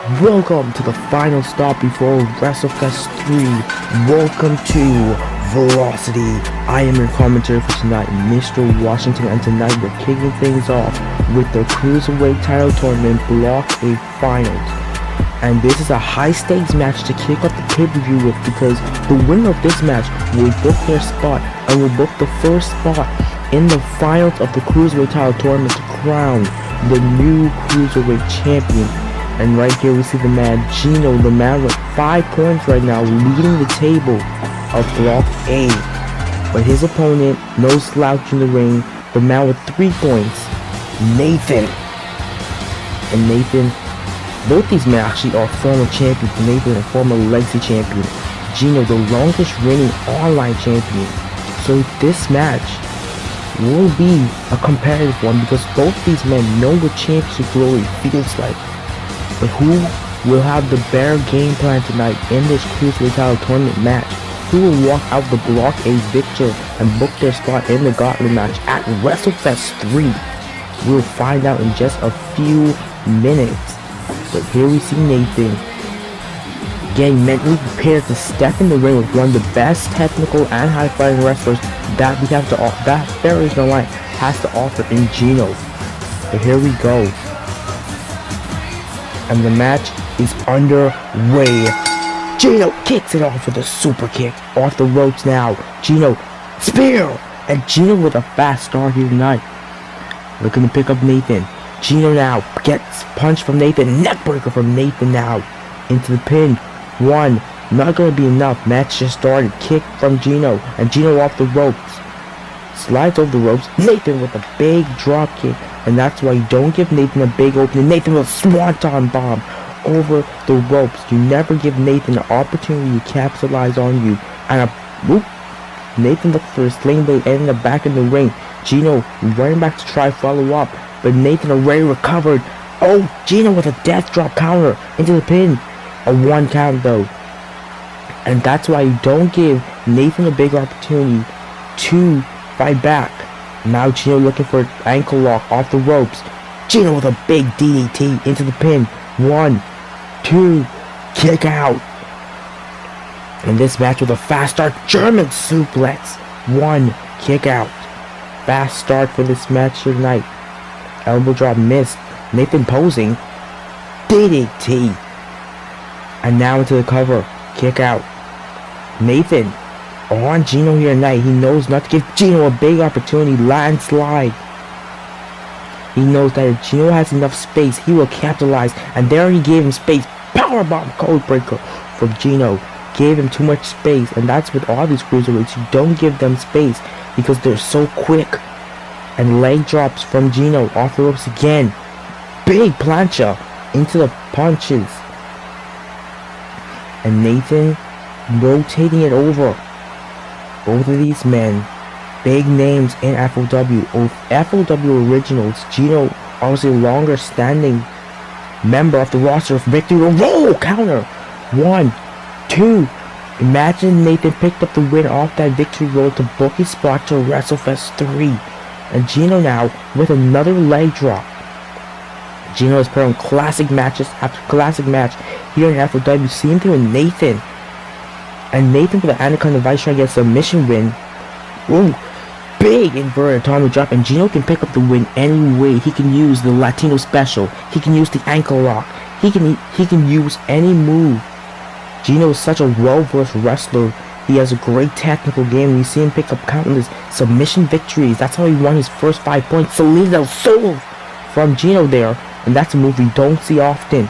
Welcome to the final stop before WrestleFest 3. Welcome to Velocity. I am your commentator for tonight, Mr. Washington, and tonight we're kicking things off with the Cruiserweight title tournament Block A Finals. And this is a high-stakes match to kick off the pay-per-view with, because the winner of this match will book their spot and will book the first spot in the finals of the Cruiserweight title tournament to crown the new Cruiserweight champion. And right here we see the man Gino, the man with 5 points right now, leading the table of Block A. But his opponent, no slouch in the ring, the man with 3 points, Nathan. And Nathan, both these men actually are former champions. Nathan, a former legacy champion. Gino, the longest reigning online champion. So this match will be a competitive one, because both these men know what championship glory feels like. But who will have the better game plan tonight in this Cruiserweight title tournament match? Who will walk out the Block A victor and book their spot in the Gauntlet match at WrestleFest 3? We'll find out in just a few minutes. But here we see Nathan getting mentally prepared to step in the ring with one of the best technical and high-flying wrestlers that we have to offer, that Federation of Light has to offer in Gino. But here we go. And the match is underway. Gino kicks it off with a super kick off the ropes now. Gino, spear! And Gino with a fast start here tonight. Looking to pick up Nathan. Gino now gets punched from Nathan. Neckbreaker from Nathan now. Into the pin. 1. Not going to be enough. Match just started. Kick from Gino. And Gino off the ropes. Slides over the ropes. Nathan with a big drop kick. And that's why you don't give Nathan a big opening. Nathan with a swanton bomb over the ropes. You never give Nathan an opportunity to capitalize on you. And a whoop. Nathan looked for a sling blade and in the back of the ring. Gino running back to try follow up. But Nathan already recovered. Oh, Gino with a death drop counter into the pin. A 1 count though. And that's why you don't give Nathan a big opportunity to fight back. Now Gino looking for an ankle lock off the ropes. Gino with a big DDT into the pin. 1, 2, kick out. And this match with a fast start, German suplex. 1, kick out. Fast start for this match tonight. Elbow drop missed. Nathan posing. DDT. And now into the cover. Kick out. Nathan on Gino here tonight. He knows not to give Gino a big opportunity. Landslide. He knows that if Gino has enough space, he will capitalize. And there he gave him space. Powerbomb codebreaker from Gino. Gave him too much space. And that's with all these cruiserweights. You don't give them space because they're so quick. And leg drops from Gino off the ropes again. Big plancha into the punches. And Nathan rotating it over. Both of these men, big names in FOW. FOW originals. Gino, obviously longer standing member of the roster of Victory Roll counter. 1, 2. Imagine Nathan picked up the win off that Victory Roll to book his spot to WrestleFest 3. And Gino now with another leg drop. Gino has put on classic matches after classic match here in FOW. Same thing with Nathan. And Nathan with the Anaconda Vice trying to get a submission win. Ooh, big inverted atomic drop. And Gino can pick up the win any way. He can use the Latino special. He can use the ankle lock. He can use any move. Gino is such a well-versed wrestler. He has a great technical game. We see him pick up countless submission victories. That's how he won his first 5 points. Salida del Sol from Gino there. And that's a move we don't see often.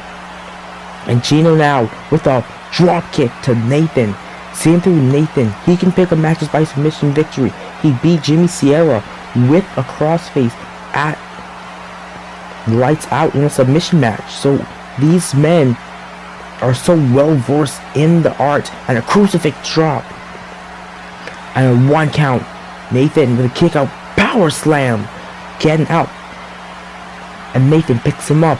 And Gino now with a drop kick to Nathan. Same thing with Nathan. He can pick up matches by submission victory. He beat Jimmy Sierra with a crossface at Lights Out in a submission match. So these men are so well versed in the art. And a crucifix drop. And a 1 count. Nathan with a kick out power slam. Getting out. And Nathan picks him up.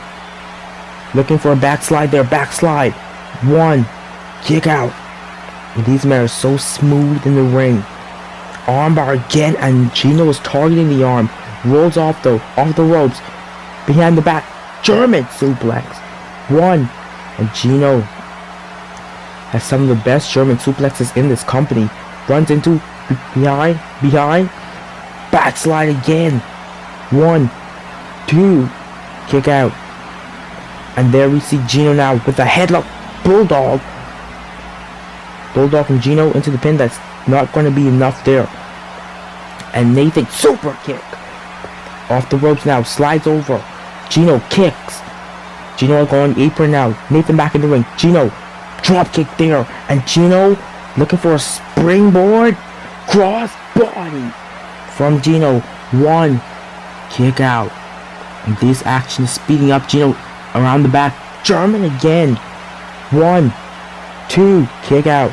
Looking for a backslide there. Backslide. 1. Kick out. And these men are so smooth in the ring. Armbar again. And Gino is targeting the arm. Rolls off though. Off the ropes. Behind the back. German suplex. 1, And Gino has some of the best German suplexes in this company. Runs into behind, backslide again. 1, 2, kick out. And there we see Gino now with a headlock. Bulldog from Gino into the pin. That's not going to be enough there. And Nathan, super kick. Off the ropes now, slides over. Gino kicks. Gino going apron now. Nathan back in the ring. Gino, drop kick there. And Gino looking for a springboard. Cross body from Gino. 1, kick out. And this action is speeding up. Gino around the back. German again. 1, 2, kick out.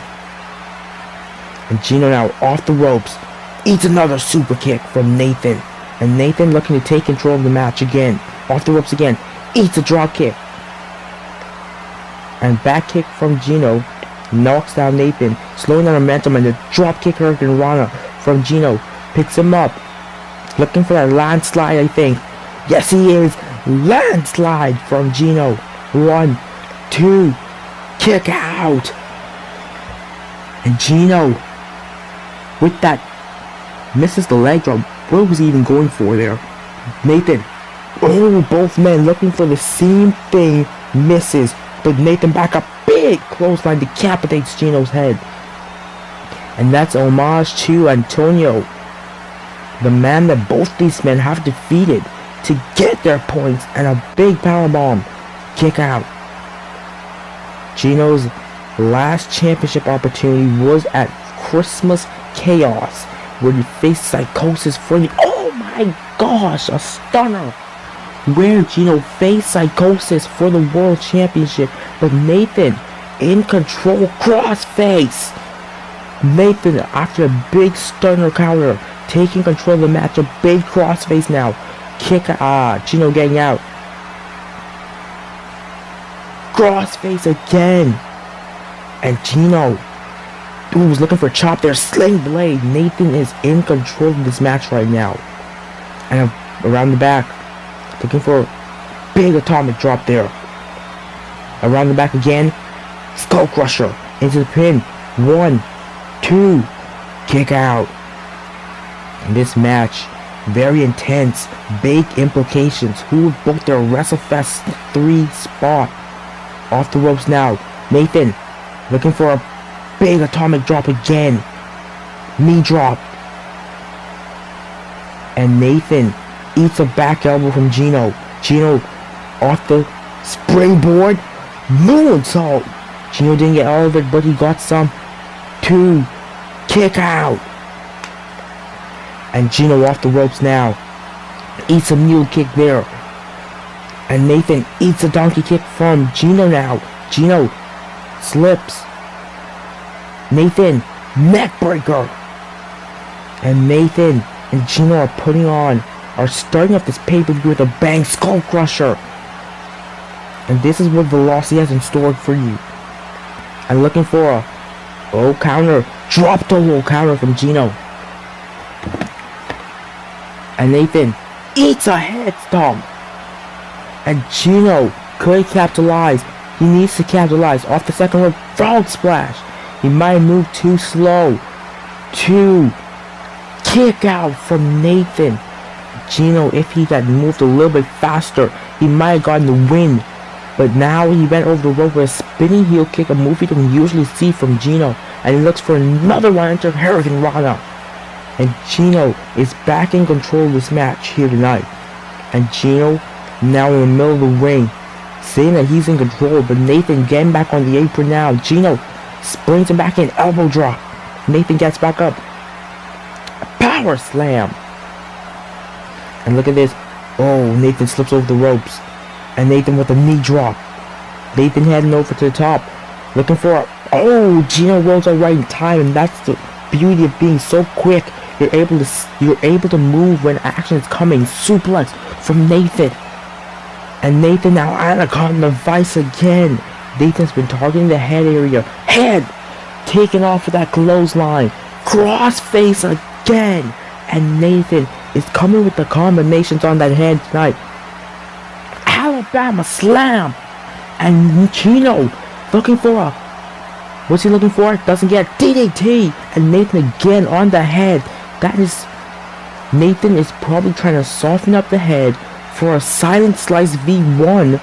And Gino now off the ropes. Eats another super kick from Nathan. And Nathan looking to take control of the match again. Off the ropes again. Eats a drop kick. And back kick from Gino. Knocks down Nathan. Slowing down momentum. And the drop kick Hurricane Rana from Gino. Picks him up. Looking for that landslide, I think. Yes, he is. Landslide from Gino. 1, 2, kick out. And Gino, with that, misses the leg drop. What was he even going for there? Nathan, oh, both men looking for the same thing, misses. But Nathan back up, big clothesline, decapitates Gino's head. And that's homage to Antonio, the man that both these men have defeated to get their points, and a big powerbomb. Kick out. Gino's last championship opportunity was at Christmas Chaos, where he faced Psychosis for the, oh my gosh, a stunner, where Gino faced Psychosis for the World Championship. But Nathan in control, crossface. Nathan, after a big stunner counter, taking control of the match, a big crossface now. Kick, Gino getting out. Crossface again. And Gino, who was looking for a chop there, sling blade. Nathan is in control of this match right now. And around the back, looking for a big atomic drop there. Around the back again, skull crusher into the pin. 1, 2, kick out. And this match, very intense, big implications. Who would book their WrestleFest 3 spot? Off the ropes now. Nathan looking for a big atomic drop again. Knee drop. And Nathan eats a back elbow from Gino. Gino off the springboard. Moonsault. Gino didn't get all of it, but he got some. 2, kick out. And Gino off the ropes now. Eats a mule kick there. And Nathan eats a donkey kick from Gino now. Gino slips. Nathan, neck breaker. And Nathan and Gino are starting off this pay-per-view with a bang, skull crusher. And this is what Velocity has in store for you. And looking for a counter. Drop the low counter from Gino. And Nathan eats a head stomp. And Gino could capitalize. He needs to capitalize. Off the second rope, frog splash. He might have moved too slow. 2, kick out from Nathan. Gino, if he had moved a little bit faster, he might have gotten the win. But now he went over the rope with a spinning heel kick, a move you don't usually see from Gino. And he looks for another one into Hurricane Rana. And Gino is back in control of this match here tonight. And Gino now in the middle of the ring, saying that he's in control, but Nathan getting back on the apron now. Gino springs him back in, elbow drop. Nathan gets back up. Power slam. And look at this. Oh, Nathan slips over the ropes. And Nathan with a knee drop. Nathan heading over to the top, looking for a, oh, Gino rolls out right in time, and that's the beauty of being so quick. You're able to move when action is coming. Suplex from Nathan. And Nathan now Anaconda Vice again. Nathan's been targeting the head area. Head taken off with that clothesline. Crossface again. And Nathan is coming with the combinations on that head tonight. Alabama slam. And Gino looking for a... What's he looking for? Doesn't get DDT. And Nathan again on the head. That is... Nathan is probably trying to soften up the head for a silent slice V1.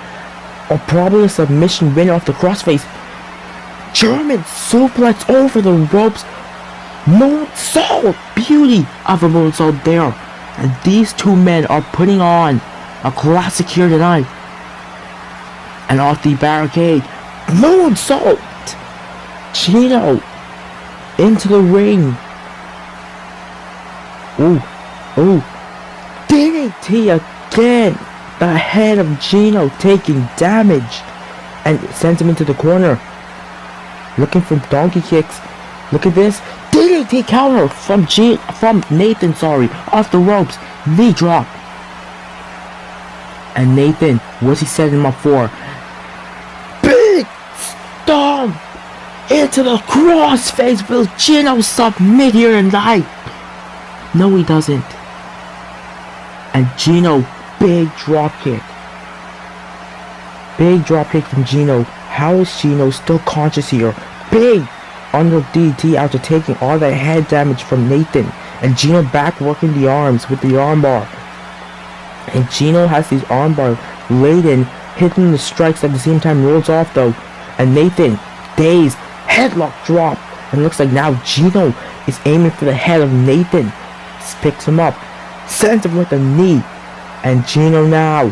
Or probably a submission win off the crossface. German suplex over the ropes. Moonsault. Beauty of a moonsault there. And these two men are putting on a classic here tonight. And off the barricade. Moonsault. Gino into the ring. Ooh. Ooh. DDT again. The head of Gino taking damage. And sends him into the corner. Looking for donkey kicks. Look at this. DDT counter from Nathan, off the ropes. Knee drop. And Nathan, what's he setting him up for? Big stomp into the crossface. Will Gino submit here tonight? No, he doesn't. And Gino, big drop kick. Big drop kick from Gino. How is Gino still conscious here? Big under DDT after taking all the head damage from Nathan. And Gino back working the arms with the armbar. And Gino has these armbar laden, hitting the strikes at the same time, rolls off though. And Nathan, dazed, headlock drop. And looks like now Gino is aiming for the head of Nathan. Picks him up, sends him with a knee. And Gino now,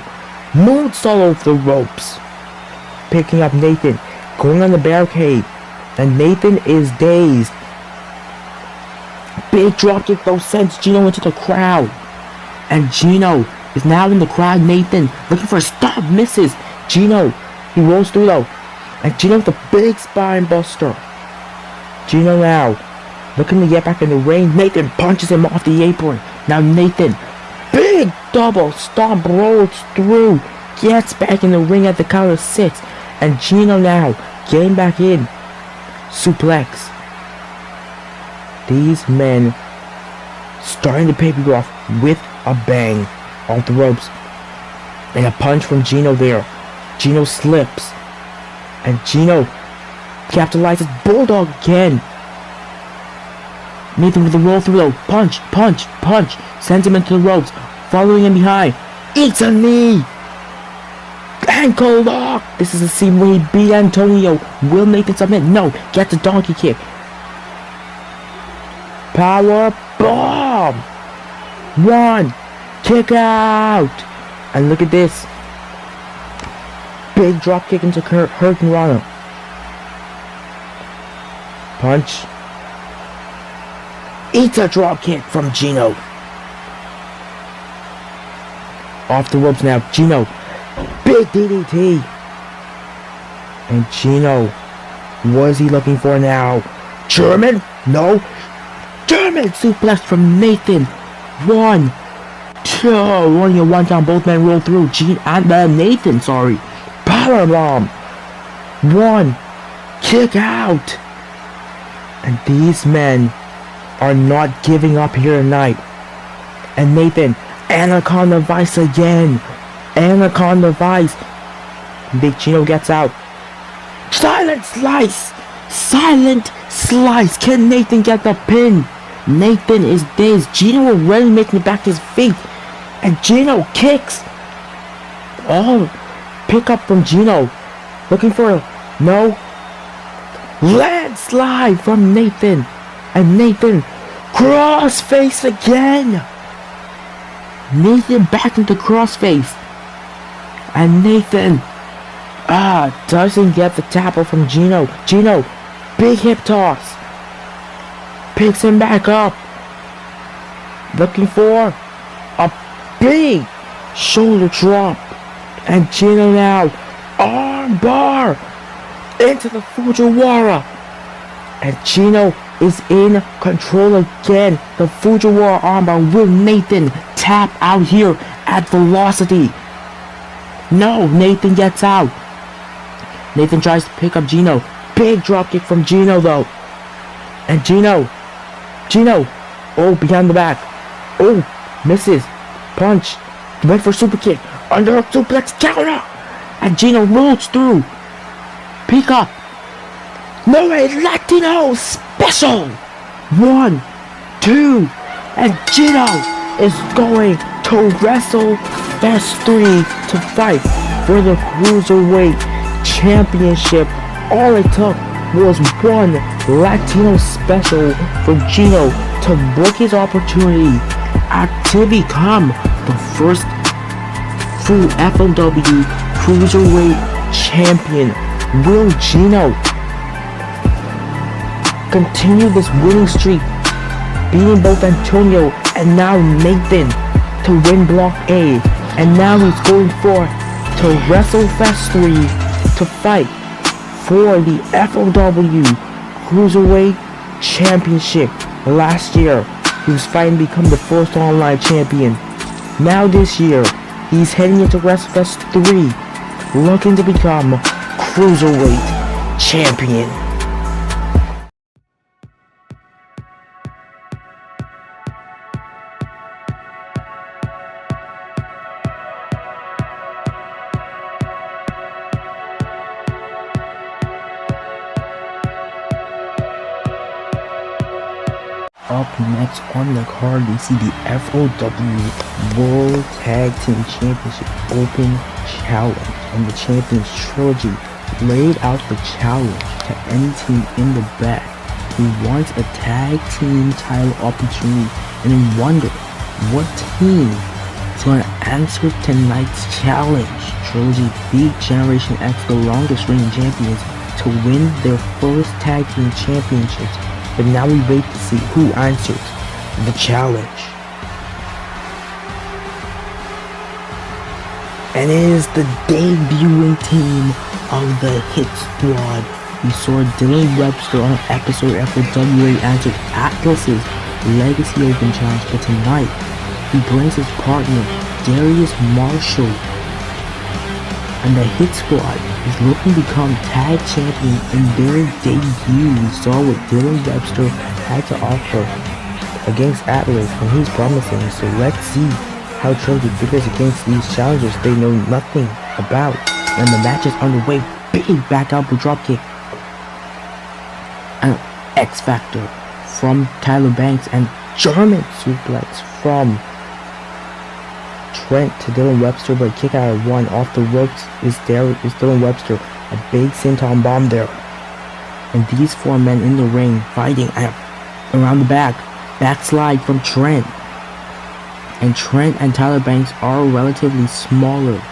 moonsault over the ropes. Picking up Nathan, going on the barricade. And Nathan is dazed. Big dropkick though sends Gino into the crowd. And Gino is now in the crowd. Nathan looking for a stop, misses. Gino, he rolls through though. And Gino with a big spine buster. Gino now looking to get back in the ring. Nathan punches him off the apron. Now Nathan, big double stomp, rolls through. Gets back in the ring at the count of 6. And Gino now getting back in. Suplex. These men starting the pay-per-view off with a bang off the ropes. And a punch from Gino there. Gino slips. And Gino capitalizes. Bulldog again. Nathan with a roll through though. Punch, punch, punch. Sends him into the ropes. Following him behind. Eats a knee. Ankle lock. This is the scene where he beat Antonio. Will Nathan submit? No. Gets a donkey kick. Power bomb. 1. Kick out. And look at this. Big drop kick into Hurricane Rana. Punch. Eats a drop kick from Gino. Off the ropes now. Gino. Big DDT. And Gino. What is he looking for now? German? No. German suplex from Nathan. 1, 2. Only a one down. Both men roll through. Nathan. Power bomb. 1. Kick out. And these men are not giving up here tonight. And Nathan, Anaconda Vice again. Anaconda Vice. Big Gino gets out. Silent slice. Silent slice. Can Nathan get the pin? Nathan is dazed. Gino already making it back to his feet. And Gino kicks. Oh, pick up from Gino. Looking for a... No. Landslide from Nathan. And Nathan crossface again. Nathan back into crossface. And Nathan doesn't get the tackle from Gino. Gino, big hip toss. Picks him back up. Looking for a big shoulder drop. And Gino now arm bar into the Fujiwara. And Gino is in control again. The Fujiwara armbar. Will Nathan tap out here at Velocity? No, Nathan gets out. Nathan tries to pick up Gino. Big dropkick from Gino though. And Gino. Oh, behind the back. Oh, misses. Punch. Went for super kick. Under suplex counter. and Gino rolls through. Pick up. No, a Latino special. 1, 2, and Gino is going to WrestleFest 3 to fight for the Cruiserweight Championship. All it took was one Latino special for Gino to book his opportunity to become the first full FLW Cruiserweight Champion. Will Gino continue this winning streak, beating both Antonio and now Nathan to win Block A? And now he's going to WrestleFest 3 to fight for the FLW Cruiserweight Championship. Last year, he was fighting to become the first online champion. Now this year, he's heading into WrestleFest 3, looking to become Cruiserweight Champion. Up next on the card, we see the FLW World Tag Team Championship Open Challenge, and the Champions Trilogy laid out the challenge to any team in the back who wants a tag team title opportunity, and wonder what team is going to answer tonight's challenge. Trilogy beat Generation X, the longest reigning champions, to win their first tag team championships. But now we wait to see who answers the challenge. And it is the debuting team of the Hit Squad. We saw Dylan Webster on an episode after WA answered Atlas's Legacy Open Challenge, but tonight he brings his partner Darius Marshall. And the Hit Squad is looking to become tag champion in their debut. We saw what Dylan Webster had to offer against Atlas, and he's promising. So let's see how Trilogy figures against these challengers they know nothing about. And the match is underway. Big back elbow dropkick. An X Factor from Tyler Banks, and German suplex from Trent to Dylan Webster, but a kick out of one. Off the ropes is Dylan Webster. A big senton bomb there. And these four men in the ring fighting around the back. Backslide from Trent. And Trent and Tyler Banks are relatively smaller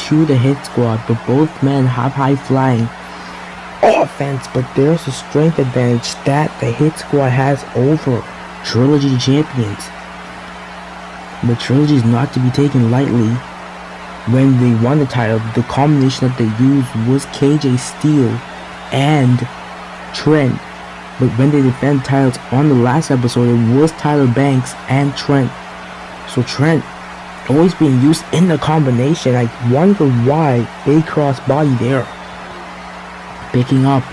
to the Hit Squad, but both men have high flying offense, but there's a strength advantage that the Hit Squad has over Trilogy champions. But Trilogy is not to be taken lightly. When they won the title, the combination that they used was KJ Steele and Trent. But when they defend titles on the last episode, it was Tyler Banks and Trent. So Trent always being used in the combination. I wonder why they cross body there. Picking up,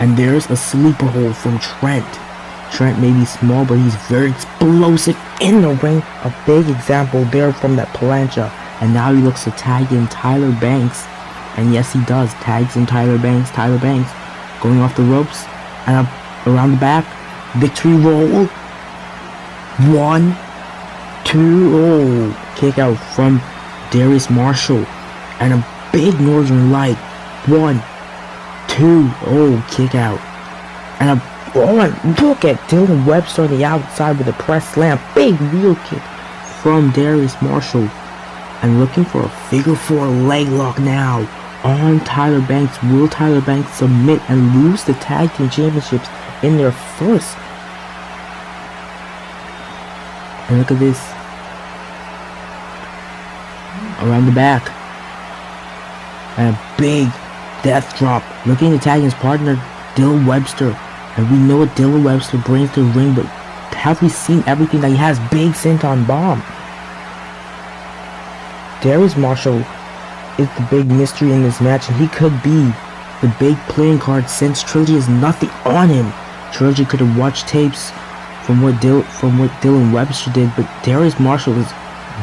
and there's a sleeper hold from Trent. Trent may be small, but he's very explosive in the ring. A big example there from that plancha. And now he looks to tag in Tyler Banks. And yes, he does. Tags in Tyler Banks. Tyler Banks going off the ropes and up around the back. Victory roll. 1, 2, oh. Kick out from Darius Marshall. And a big Northern Light. 1, 2, oh. Kick out. And a look at Dylan Webster on the outside with a press slam. Big wheel kick from Darius Marshall. And looking for a figure 4 leg lock now on Tyler Banks. Will Tyler Banks submit and lose the tag team championships in their first? And look at this. Around the back. And a big death drop. Looking to tag his partner, Dylan Webster. And we know what Dylan Webster brings to the ring, but have we seen everything that he has? Big senton bomb. Darius Marshall is the big mystery in this match, and he could be the big playing card since Trilogy has nothing on him. Trilogy could have watched tapes from what Dylan Webster did, but Darius Marshall is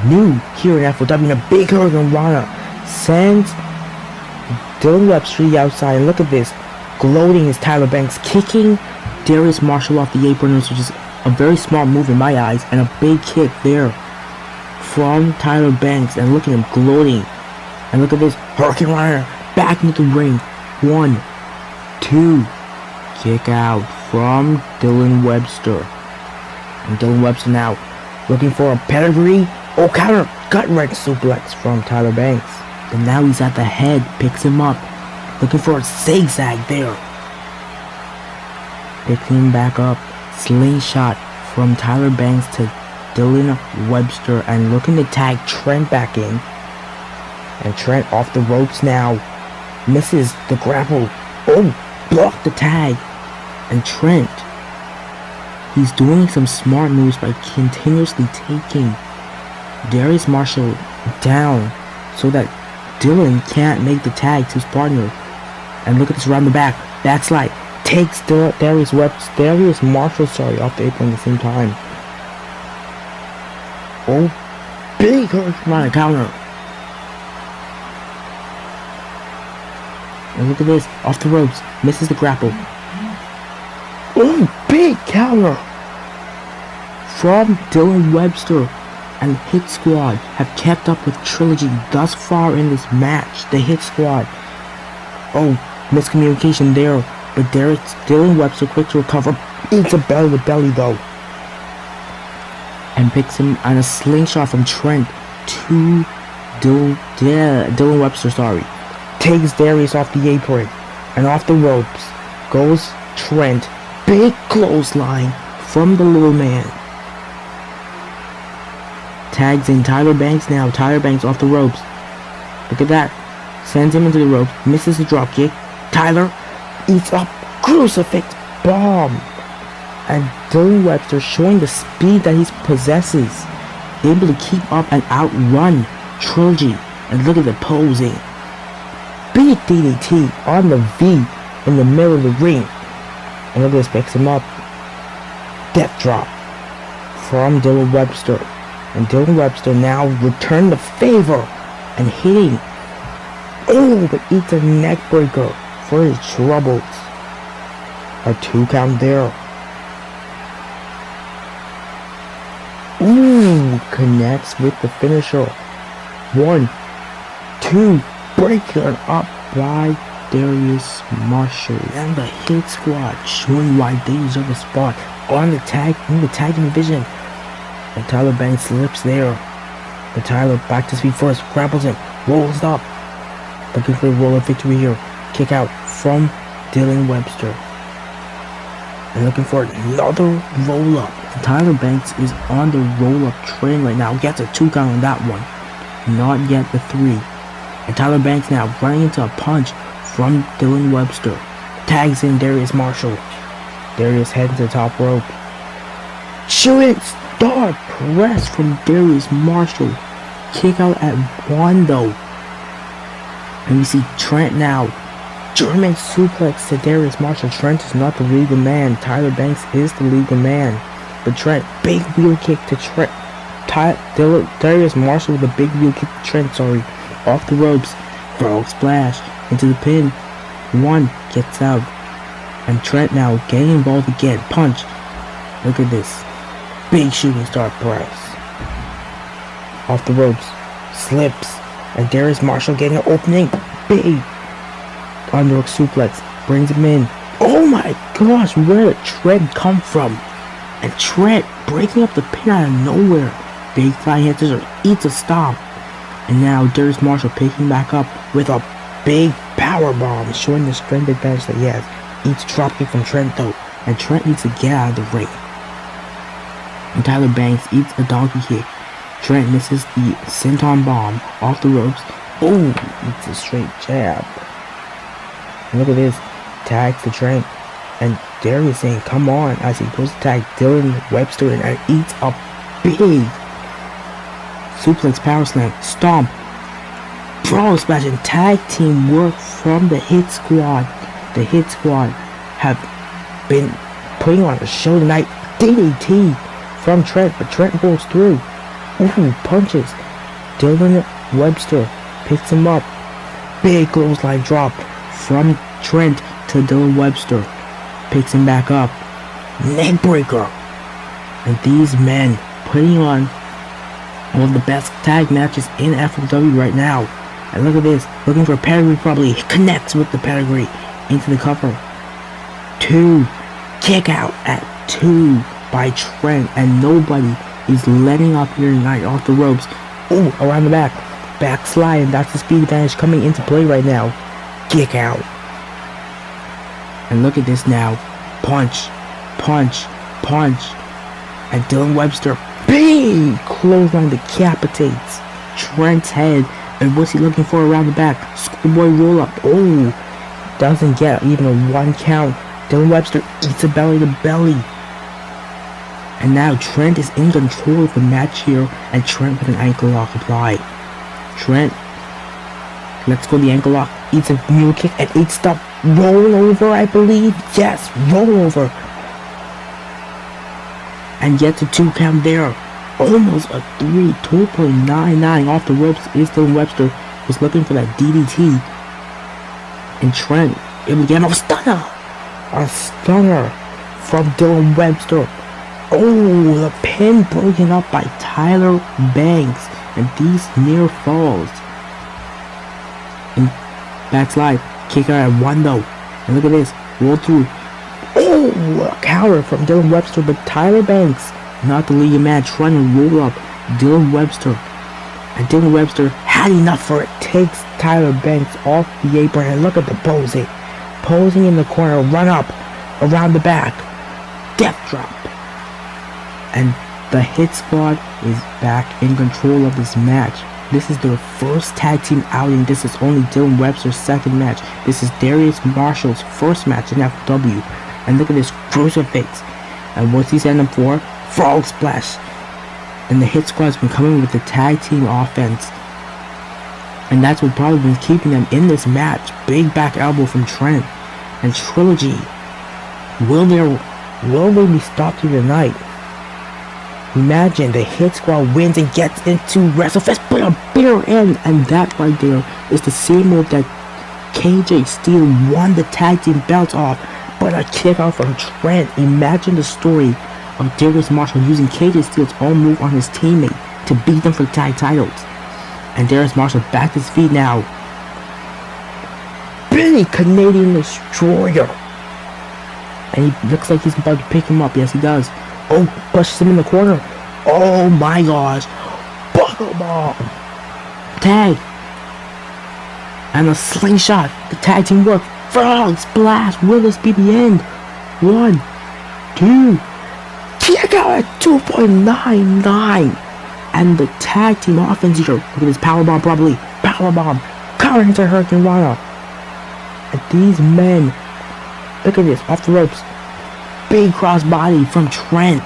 new here in FLW, and a big Hurricane Rana sends Dylan Webster to the outside, and look at this. Gloating is Tyler Banks kicking Darius Marshall off the apron, which is a very smart move in my eyes, and a big kick there from Tyler Banks, and look at him gloating. And look at this, Hurricane Runner back into the ring. 1, 2, kick out from Dylan Webster. And Dylan Webster now looking for a pedigree. Oh, counter, gut-wrench suplex from Tyler Banks. And now he's at the head, picks him up, looking for a zigzag there. Picks him back up, slingshot from Tyler Banks to Dylan Webster, and looking to tag Trent back in. And Trent off the ropes now, misses the grapple. Oh, blocked the tag. And Trent, he's doing some smart moves by continuously taking Darius Marshall down so that Dylan can't make the tag to his partner. And look at this around the back. Backslide. Takes Darius Marshall off the apron at the same time. Oh, big hurricane counter. And look at this. Off the ropes. Misses the grapple. Oh, big counter from Dylan Webster. And Hit Squad have kept up with Trilogy thus far in this match. The Hit Squad. Oh, miscommunication there. But Dylan Webster quick to recover. Eats a belly to belly though. And picks him on a slingshot from Trent to Dylan Webster, Takes Darius off the apron. And off the ropes goes Trent. Big clothesline from the little man. Tags in Tyler Banks now. Tyler Banks off the ropes. Look at that. Sends him into the ropes. Misses the dropkick. Tyler eats up crucifix bomb. And Dylan Webster showing the speed that he possesses. Able to keep up and outrun Trilogy. And look at the posing. Big DDT on the V in the middle of the ring. And look at this, picks him up. Death drop from Dylan Webster. And Dylan Webster now returned the favor and hitting. Oh, but eats a neck breaker for his troubles. A 2 count there. Ooh, connects with the finisher. 1, 2, breaking up by Darius Marshall. And the Hit Squad showing why they deserve a spot on the tag in the tag division. And Tyler Banks slips there. But Tyler back to his feet first, grapples him, rolls up. Looking for a roll-up victory here. Kick out from Dylan Webster. And looking for another roll-up. Tyler Banks is on the roll-up train right now. Gets a 2 count on that one. Not yet the 3. And Tyler Banks now running into a punch from Dylan Webster. Tags in Darius Marshall. Darius heads to the top rope. Shooting star press from Darius Marshall. Kick out at 1 though. And we see Trent now. German suplex to Darius Marshall. Trent is not the legal man. Tyler Banks is the legal man. But Trent, big wheel kick to Trent. Darius Marshall with a big wheel kick to Trent, off the ropes. Frog splash into the pin. 1 gets out. And Trent now getting involved again. Punch. Look at this. Big shooting star press. Off the ropes. Slips. And Darius Marshall getting an opening. Big underhook suplex. Brings him in. Oh my gosh, where did Trent come from? And Trent breaking up the pin out of nowhere. Big flying head scissors. Eats a stomp. And now Darius Marshall picking back up with a big power bomb, showing the strength advantage that he has. Eats dropkick from Trent though. And Trent needs to get out of the ring. And Tyler Banks eats a donkey kick. Trent misses the senton bomb off the ropes. Oh, it's a straight jab. And look at this. Tags to Trent. And Darius saying, come on, as he goes to tag Dylan Webster and eats a big suplex power slam. Stomp. Frog splash and tag team work from the Hit Squad. The Hit Squad have been putting on a show tonight. DDT from Trent, but Trent rolls through. Ooh, punches. Dylan Webster picks him up. Big clothesline drop from Trent to Dylan Webster. Picks him back up. Neck breaker. And these men putting on one of the best tag matches in FLW right now. And look at this. Looking for a pedigree probably. He connects with the pedigree into the cover. 2. Kick out at 2 by Trent. And nobody is letting up here tonight off the ropes. Ooh, around the back. Backslide, and that's the speed advantage coming into play right now. Kick out. And look at this now. Punch, punch, punch. And Dylan Webster, big clothesline decapitates Trent's head. And what's he looking for around the back? Schoolboy roll up. Oh, doesn't get even a 1 count. Dylan Webster eats a belly to belly. And now Trent is in control of the match here. And Trent with an ankle lock applied. Trent, let's go the ankle lock, eats a mule kick and eats the rollover, I believe. Yes, rollover. And yet the 2 count there. Almost a 3, 2.99 off the ropes. Is Dylan Webster was looking for that DDT. And Trent able to get a stunner. A stunner from Dylan Webster. Oh, the pin broken up by Tyler Banks. And these near falls. And backslide. Kick out at 1 though. And look at this. Roll through. Oh, a counter from Dylan Webster. But Tyler Banks, not the leading man, trying to roll up Dylan Webster. And Dylan Webster had enough for it. Takes Tyler Banks off the apron. And look at the posing. Posing in the corner. Run up. Around the back. Death drop. And the Hit Squad is back in control of this match. This is their first tag team outing. This is only Dylan Webster's second match. This is Darius Marshall's first match in FW. And look at this crucifix. And what's he setting up for? Frog Splash. And the Hit Squad's been coming with the tag team offense. And that's what probably been keeping them in this match. Big back elbow from Trent. And Trilogy. Will they be stopped here tonight? Imagine the Hit Squad wins and gets into WrestleFest, but a bitter end. And that right there is the same move that KJ Steele won the tag team belts off, but a kick out from Trent. Imagine the story of Darius Marshall using KJ Steele's own move on his teammate to beat them for tag titles. And Darius Marshall back to his feet now. Big Canadian Destroyer. And he looks like he's about to pick him up. Yes, he does. Oh, pushes him in the corner. Oh my gosh. Buckle bomb. Tag. And a slingshot. The tag team work. Frog splash. Will this be the end? 1, 2. Kick out at 2.99. And the tag team offense here. Look at this powerbomb probably. Powerbomb. Counter into Hurricane Rana. And these men. Look at this. Off the ropes. Big crossbody from Trent.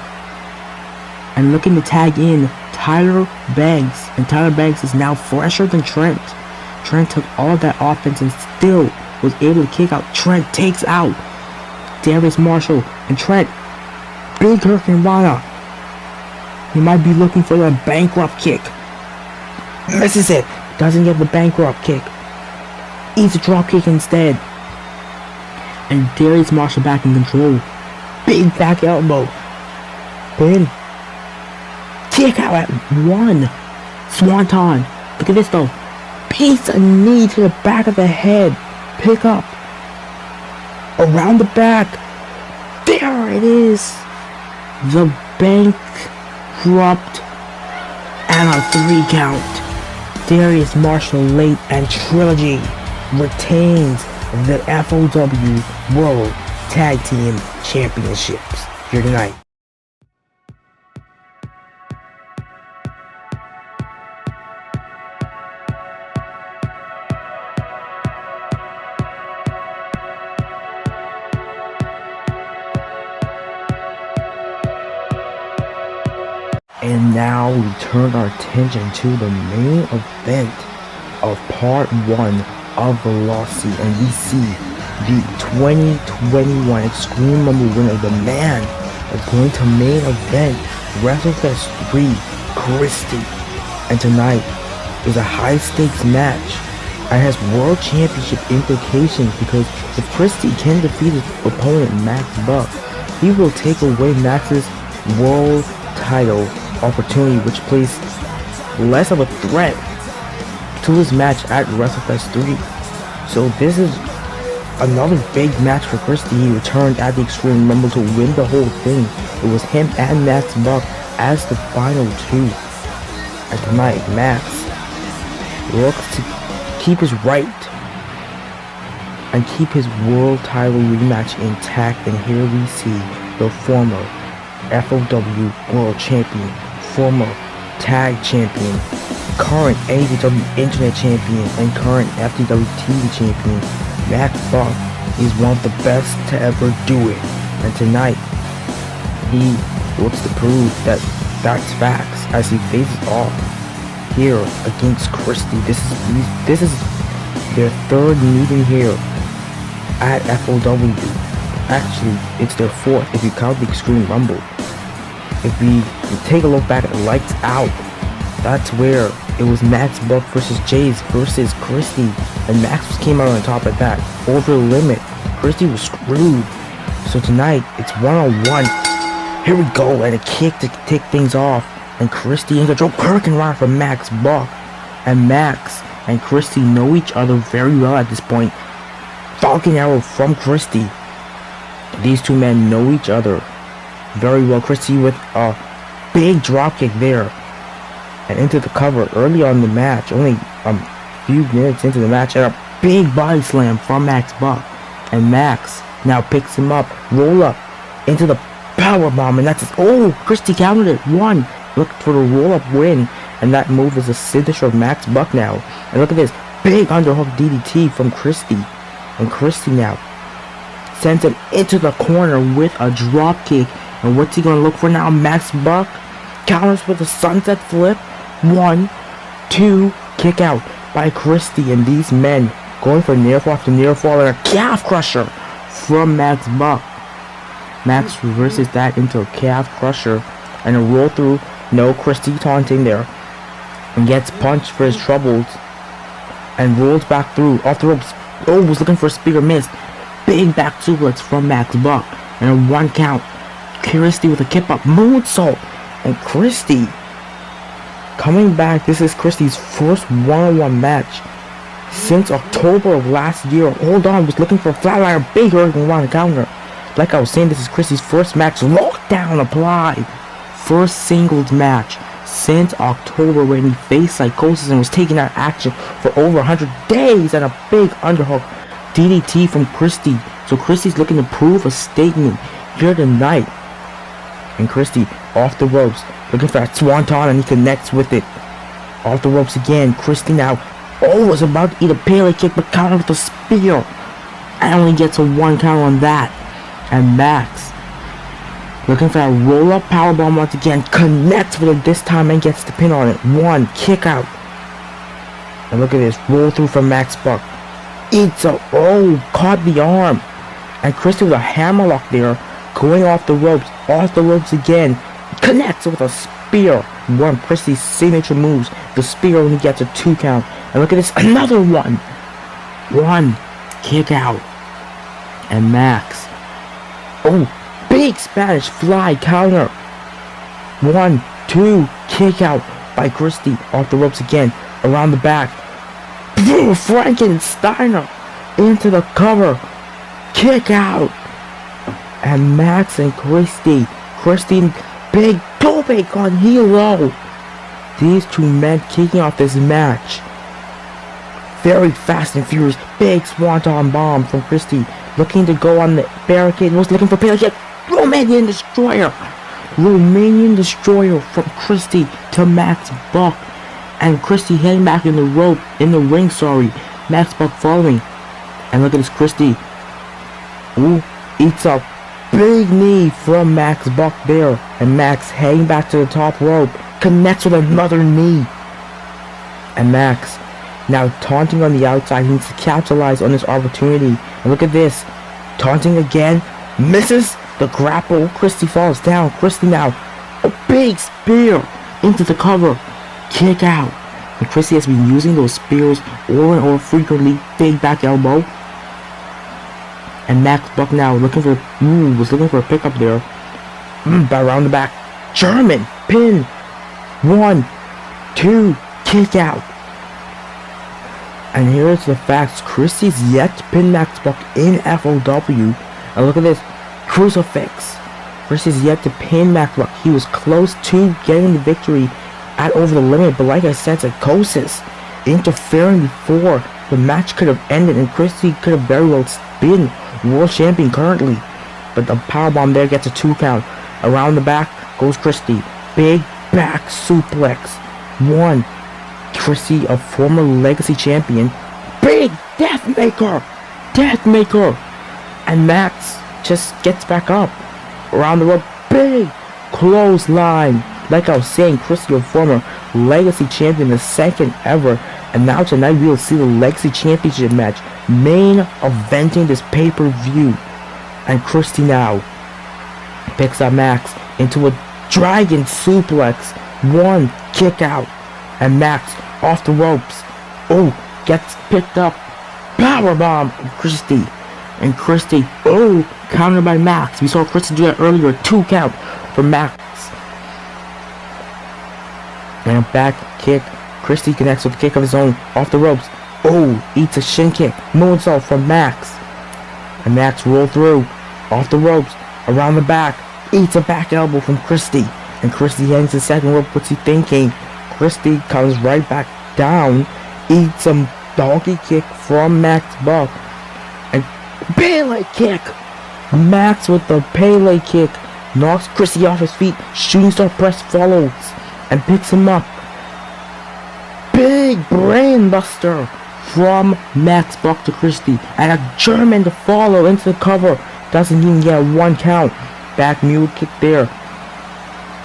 And looking to tag in Tyler Banks. And Tyler Banks is now fresher than Trent. Trent took all of that offense and still was able to kick out. Trent takes out Darius Marshall. And Trent, big Hurricane Rana. He might be looking for the bankrupt kick. Misses it. Doesn't get the bankrupt kick. Eats a drop kick instead. And Darius Marshall back in control. Big back elbow. Pin. Kick out at 1. Swanton. Look at this though. Piece of knee to the back of the head. Pick up. Around the back. There it is. The bankrupt. And a 3 count. Darius Marshall late and Trilogy retains the FOW World Tag Team Championships here tonight. And now we turn our attention to the main event of part 1 of Velocity, and we see the 2021 Extreme Rumble winner, the man that's going to main event WrestleFest 3, Christy. And tonight is a high stakes match and has world championship implications because if Christie can defeat his opponent Max Buck, he will take away Max's world title opportunity, which places less of a threat to his match at WrestleFest 3. So this is another big match for Christie. He returned at the Extreme Rumble to win the whole thing. It was him and Max Buck as the final two. And tonight, Max looks to keep his right and keep his world title rematch intact. And here we see the former FOW World Champion, former Tag Champion, current AEW Internet Champion, and current FTW TV Champion, Max Buck is one of the best to ever do it. And tonight, he looks to prove that that's facts as he faces off here against Christie. This is their third meeting here at FOW. Actually, it's their fourth if you count the Extreme Rumble. If we take a look back at Lights Out, that's where it was Max Buck versus Jays versus Christie, and Max came out on top of that. Over the limit, Christie was screwed. So tonight, it's one-on-one. Here we go, and a kick to take things off, and Christie into Joe Hurricanrana from Max Buck. And Max and Christie know each other very well at this point. Falcon Arrow from Christie. These two men know each other very well. Christie with a big dropkick there and into the cover early on in the match, only a few minutes into the match, and a big body slam from Max Buck. And Max now picks him up, roll up into the power bomb, and that's it. Oh, Christie countered it. One, look for the roll up win, and that move is a signature of Max Buck now. And look at this big underhook DDT from Christie, and Christie now sends him into the corner with a drop kick. And what's he gonna look for now? Max Buck counters with a sunset flip. 1, 2, kick out by Christie, and these men going for near fall after near fall, and a calf crusher from Max Buck. Max reverses that into a calf crusher and a roll through. No, Christie taunting there and gets punched for his troubles and rolls back through off the ropes. Oh, was looking for a spear, missed. Big back suplex from Max Buck and a 1 count. Christie with a kip up moonsault, and Christie coming back. This is Christie's first one-on-one match since October of last year. Hold on, was looking for a flatliner, big Hurricanrana counter. Like I was saying, this is Christie's first match. Lockdown applied. First singles match since October when he faced Psychosis and was taking out action for over 100 days, and a big underhook DDT from Christie. So Christie's looking to prove a statement here tonight. And Christie off the ropes, looking for that swanton, and he connects with it. Off the ropes again. Christie now, was about to eat a Pele kick, but counter with a spear, and only gets a 1 count on that. And Max looking for that roll-up powerbomb once again, connects with it this time and gets the pin on it. 1, kick out. And look at this, roll through from Max Buck. Eats a, caught the arm. And Christie with a hammerlock there, going off the ropes again, connects with a spear. One of Christie's signature moves, the spear, only gets a 2 count. And look at this, another one. 1, kick out. And Max, big Spanish fly counter. 1, 2, kick out by Christie. Off the ropes again, around the back. Frankensteiner into the cover. Kick out. And Max and Christie big tope on Hilo. These two men kicking off this match. Very fast and furious. Big swanton bomb from Christie. Looking to go on the barricade. Was looking for Pele kick. Romanian Destroyer from Christie to Max Buck. And Christie heading back in the ring, Max Buck following. And look at this, Christie. Eats up. Big knee from Max Buck there. And Max heading back to the top rope. Connects with another knee. And Max now taunting on the outside. He needs to capitalize on this opportunity. And look at this. Taunting again. Misses the grapple. Christie falls down. Christie now. A big spear into the cover. Kick out. And Christie has been using those spears over and over frequently. Big back elbow. And Max Buck now was looking for a pickup there. But around the back. German pin. 1, 2, kick out. And here's the facts. Christie's yet to pin Max Buck in FOW. And look at this. Crucifix. Christie's yet to pin Max Buck. He was close to getting the victory at Over the Limit. But like I said, Psychosis interfering before the match could have ended. And Christie could have very well been world champion currently. But the powerbomb there gets a 2 count. Around the back goes Christie. Big back suplex. 1. Christie, a former Legacy champion. Big Deathmaker. And Max just gets back up. Around the rope. Big clothesline. Like I was saying, Christie, a former Legacy champion, the second ever. And now tonight we will see the Legacy Championship match, main eventing this pay-per-view. And Christie now picks up Max into a dragon suplex. 1, kick out. And Max off the ropes. Gets picked up. Powerbomb from Christie. And Christie, countered by Max. We saw Christie do that earlier. 2 count for Max. And a back kick. Christie connects with a kick of his own. Off the ropes. Eats a shin kick. Moonsault from Max. And Max rolled through. Off the ropes. Around the back. Eats a back elbow from Christie. And Christie hangs the second rope. What's he thinking? Christie comes right back down. Eats a donkey kick from Max Buck. And Pele kick. Max with the Pele kick. Knocks Christie off his feet. Shooting star press follows. And picks him up. Big brain buster from Max Buck to Christie. And a German to follow into the cover. Doesn't even get a 1 count. Back mule kick there.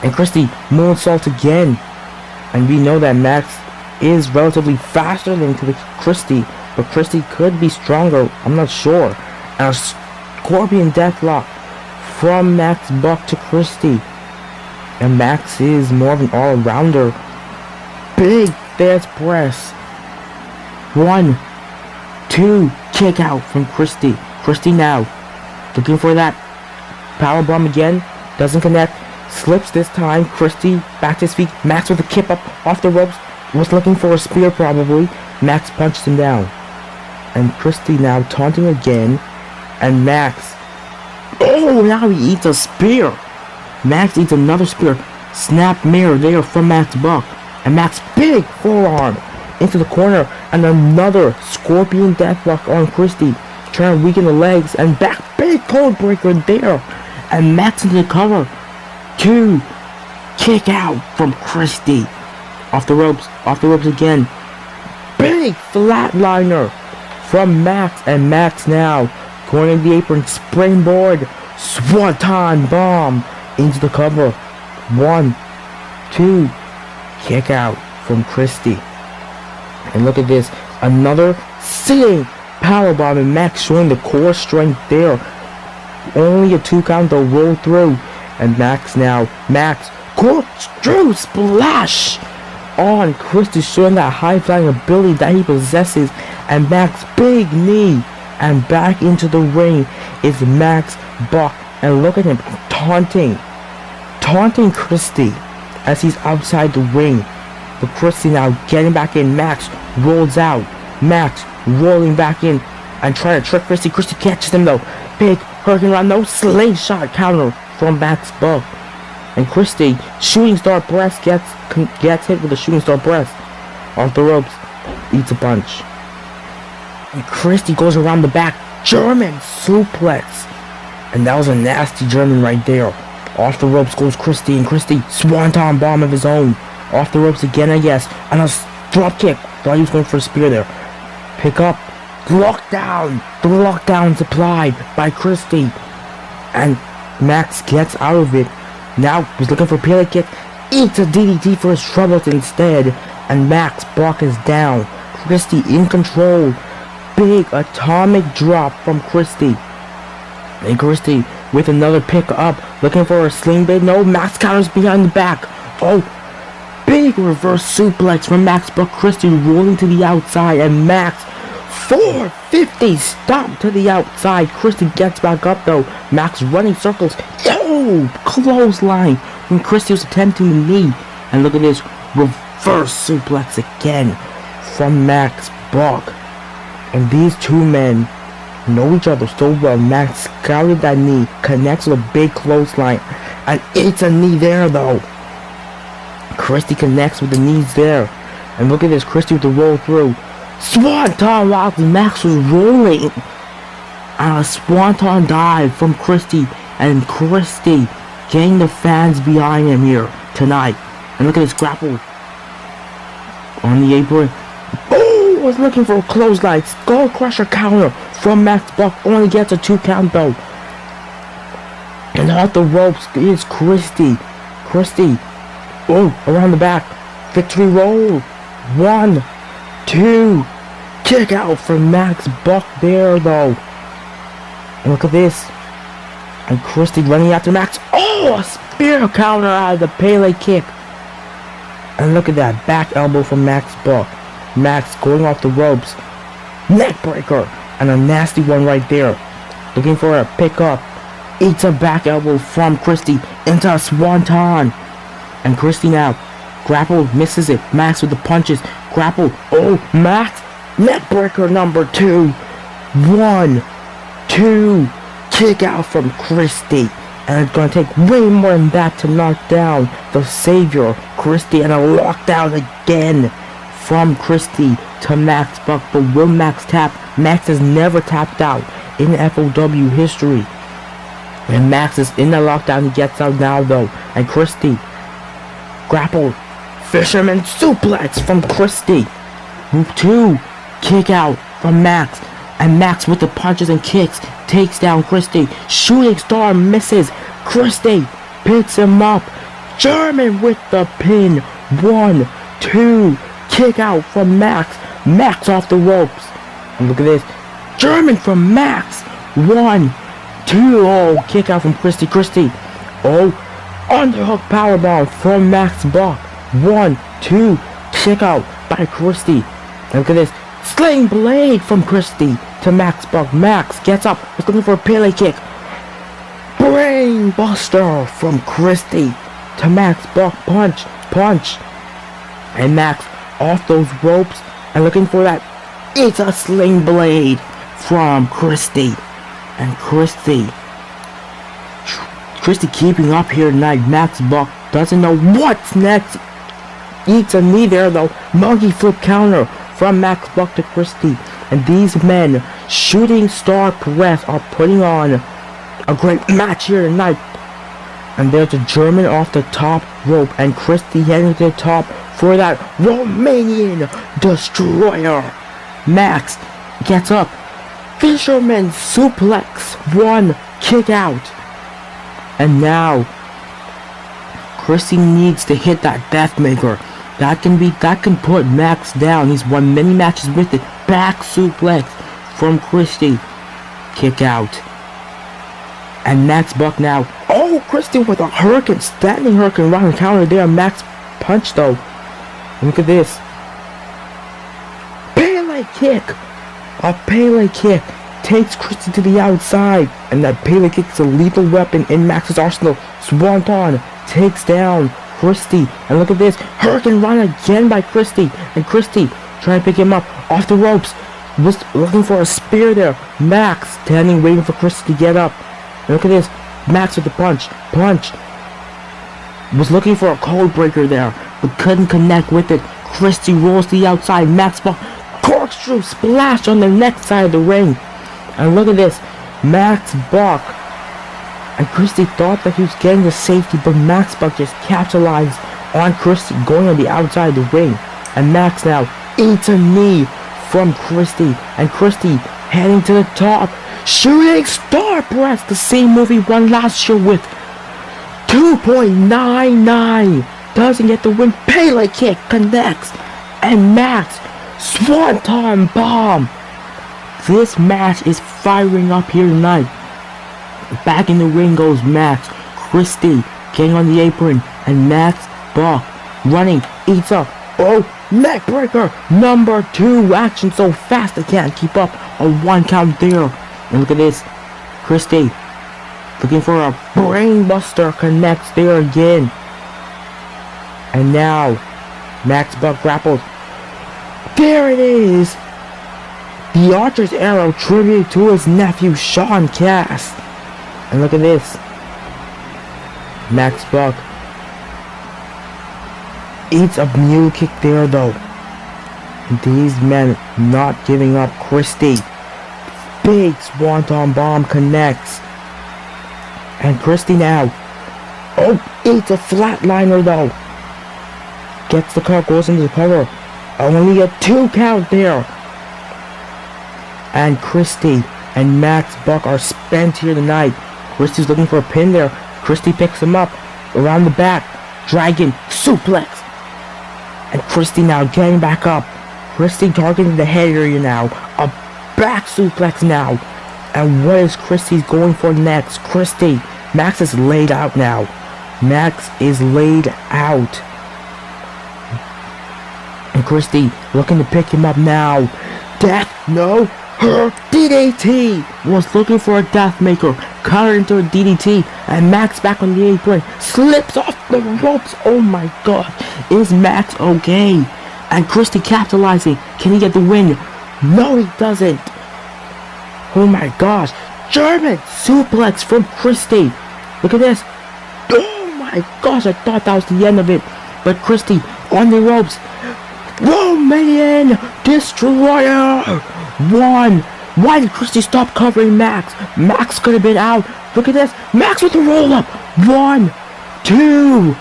And Christie moonsault again. And we know that Max is relatively faster than Christie. But Christie could be stronger. I'm not sure. And a Scorpion Deathlock from Max Buck to Christie. And Max is more of an all-rounder. Big fast press. 1, 2, kick out from Christie. Christie now looking for that powerbomb again. Doesn't connect. Slips this time. Christie back to his feet. Max with a kip up off the ropes. Was looking for a spear probably. Max punched him down. And Christie now taunting again. And Max. Now he eats a spear. Max eats another spear. Snap mirror there from Max Buck. And Max big forearm into the corner. And another Scorpion Deathlock on Christie. Trying to weaken the legs. And back big code breaker there. And Max into the cover. 2, kick out from Christie. Off the ropes again. Big flatliner from Max. And Max now going in the apron. Springboard. Swanton bomb into the cover. 1, 2, kick out from Christie. And look at this. Another sitting powerbomb. And Max showing the core strength there. Only a 2 count though. Roll through. And Max corkscrew splash on Christie, showing that high flying ability that he possesses. And Max big knee. And back into the ring is Max Buck. And look at him taunting Christie as he's outside the ring. But Christie now getting back in. Max rolls out. Max rolling back in and trying to trick Christie. Christie catches him though. Big hurricane run, no slingshot counter from Max Buck. And Christie, shooting star press, gets hit with a shooting star press. Off the ropes, eats a punch. And Christie goes around the back, German suplex. And that was a nasty German right there. Off the ropes goes Christie, and Christie, swanton bomb of his own. Off the ropes again, I guess. And a drop kick. Thought he was going for a spear there. Pick up. Lockdown. The lockdown's applied by Christie. And Max gets out of it. Now he's looking for a Pele kick. Eats a DDT for his troubles instead. And Max Buck is down. Christie in control. Big atomic drop from Christie. And Christie with another pick up. Looking for a sling blade. No, Max counters behind the back. Big big reverse suplex from Max, but Christy rolling to the outside, and Max 450 stomp to the outside. Christy gets back up though. Max running circles. Yo! Clothesline when Christy was attempting the knee. And look at this reverse suplex again from Max Buck. And these two men know each other so well. Max scouted that knee, connects with a big clothesline, and it's a knee there though. Christy connects with the knees there. And look at this, Christy with the roll through. Swanton while Max was rolling. And a Swanton dive from Christy. And Christy getting the fans behind him here tonight. And look at this grapple on the apron. Oh, was looking for a clothesline. Skull crusher counter from Max Buck. Only gets a 2 count though. And off the ropes is Christy. Christy. Oh, around the back. Victory roll. 1, 2. Kick out from Max Buck there though. And look at this. And Christy running after Max. Oh, a spear counter out of the Pele kick. And look at that back elbow from Max Buck. Max going off the ropes. Neck breaker. And a nasty one right there. Looking for a pickup. Eats a back elbow from Christy into a swanton. And Christy now grappled, misses it. Max with the punches. Grapple. Oh, Max. Neck breaker number 2. 1, 2. Kick out from Christy. And it's going to take way more than that to knock down the Savior, Christy. And a lockdown again from Christy to Max Buck. But will Max tap? Max has never tapped out in FOW history. And Max is in the lockdown. He gets out now though. And Christy grappled. Fisherman suplex from Christy. Move 2. Kick out from Max. And Max with the punches and kicks takes down Christy. Shooting star misses. Christy picks him up. German with the pin. 1, 2. Kick out from Max. Max off the ropes. And look at this. German from Max. 1, 2. Oh, kick out from Christy. Christy. Oh, underhook powerbomb from Max Buck. 1, 2. Kick out by Christy. And look at this. Sling blade from Christy to Max Buck. Max gets up. He's looking for a Pele kick. Brain buster from Christy to Max Buck. Punch. Punch. And Max off those ropes and looking for that. It's a sling blade from Christy. And Christy keeping up here tonight. Max Buck doesn't know what's next. Eats a knee there though. Monkey flip counter from Max Buck to Christy. And these men, Shooting Star Press, are putting on a great match here tonight. And there's a German off the top rope. And Christy heading to the top for that Romanian Destroyer. Max gets up. Fisherman suplex. 1. Kick out. And now Christy needs to hit that Deathmaker. That can put Max down. He's won many matches with it. Back suplex from Christy. Kick out. And Max Buck now. Oh, Christy with a hurricane. Standing hurricane round counter there. Max punch though. And look at this. Pele kick. A Pele kick takes Christy to the outside. And that Pele kick is a lethal weapon in Max's arsenal. Swanton takes down Christy. And look at this. Hurricane run again by Christy. And Christy trying to pick him up off the ropes. Was looking for a spear there. Max standing waiting for Christy to get up. And look at this. Max with the punch. Punch. Was looking for a code breaker there. But couldn't connect with it. Christy rolls to the outside. Max Buck. Corkscrew splash on the next side of the ring. And look at this. Max Buck. And Christy thought that he was getting the safety, but Max Buck just capitalized on Christy going on the outside of the ring. And Max now eats a knee from Christy. And Christy heading to the top. Shooting Star Press, the same move he won last year with. 2.99. Doesn't get the win. Pele kick connects. And Max Swanton bomb. This match is firing up here tonight. Back in the ring goes Max. Christy getting on the apron. And Max Buck running, eats up. Oh, neck breaker number 2. Action so fast I can't keep up. A 1 count there. And look at this. Christy looking for a brainbuster, connects there again. And now Max Buck grapples. There it is. The Archer's Arrow tribute to his nephew Sean Cass. And look at this. Max Buck eats a mule kick there though. These men not giving up. Christy. Big Swanton Bomb connects. And Christy now. Oh, eats a flatliner though. Gets the cover, goes into the cover. Only a 2 count there. And Christy and Max Buck are spent here tonight. Christy's looking for a pin there. Christy picks him up around the back. Dragon suplex. And Christy now getting back up. Christy targeting the head area now. A back suplex now. And what is Christy going for next? Christy. Max is laid out now. Max is laid out. And Christy looking to pick him up now. Death, no. Her DDT was looking for a death maker. Cut her into a DDT. And Max back on the apron. Slips off the ropes. Oh my god. Is Max okay? And Christy capitalizing. Can he get the win? No, he doesn't. Oh my gosh. German suplex from Christy. Look at this. Oh my gosh. I thought that was the end of it. But Christy on the ropes. Romanian Destroyer. 1. Why did Christy stop covering Max? Max could have been out. Look at this. Max with the roll up. 1, 2.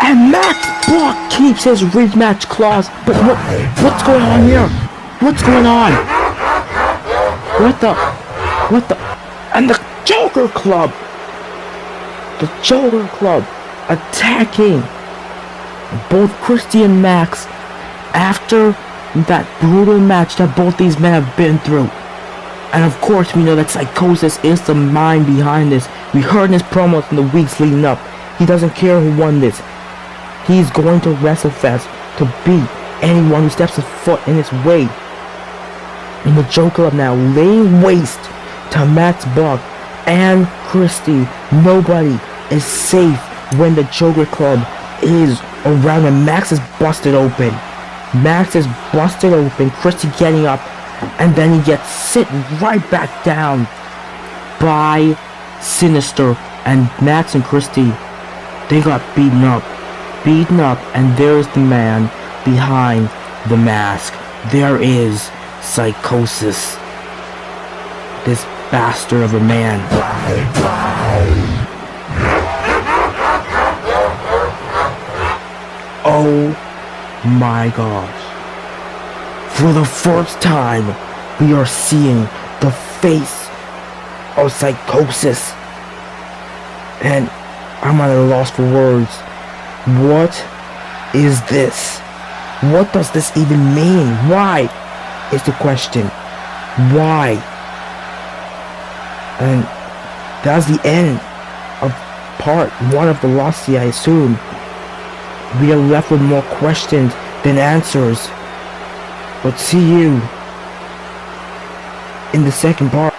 And Max Buck keeps his rematch clause. But what's going on here? What's going on? What the? And the Joker Club. The Joker Club attacking both Christy and Max after that brutal match that both these men have been through. And of course we know that Psychosis is the mind behind this. We heard in his promos in the weeks leading up. He doesn't care who won this. He's going to WrestleFest to beat anyone who steps a foot in his way. And the Joker Club now laying waste to Max Buck and Christy. Nobody is safe when the Joker Club is around and Max is busted open. Max is busted open. Christy getting up. And then he gets sit right back down by Sinister. And Max and Christy, they got beaten up. And there's the man behind the mask. There is Psychosis. This bastard of a man. Oh my gosh. For the first time, we are seeing the face of Psychosis. And I'm at a loss for words. What is this? What does this even mean? Why is the question. Why? And that's the end of part 1 of the Velocity, I assume. We are left with more questions than answers. But see you in the second part.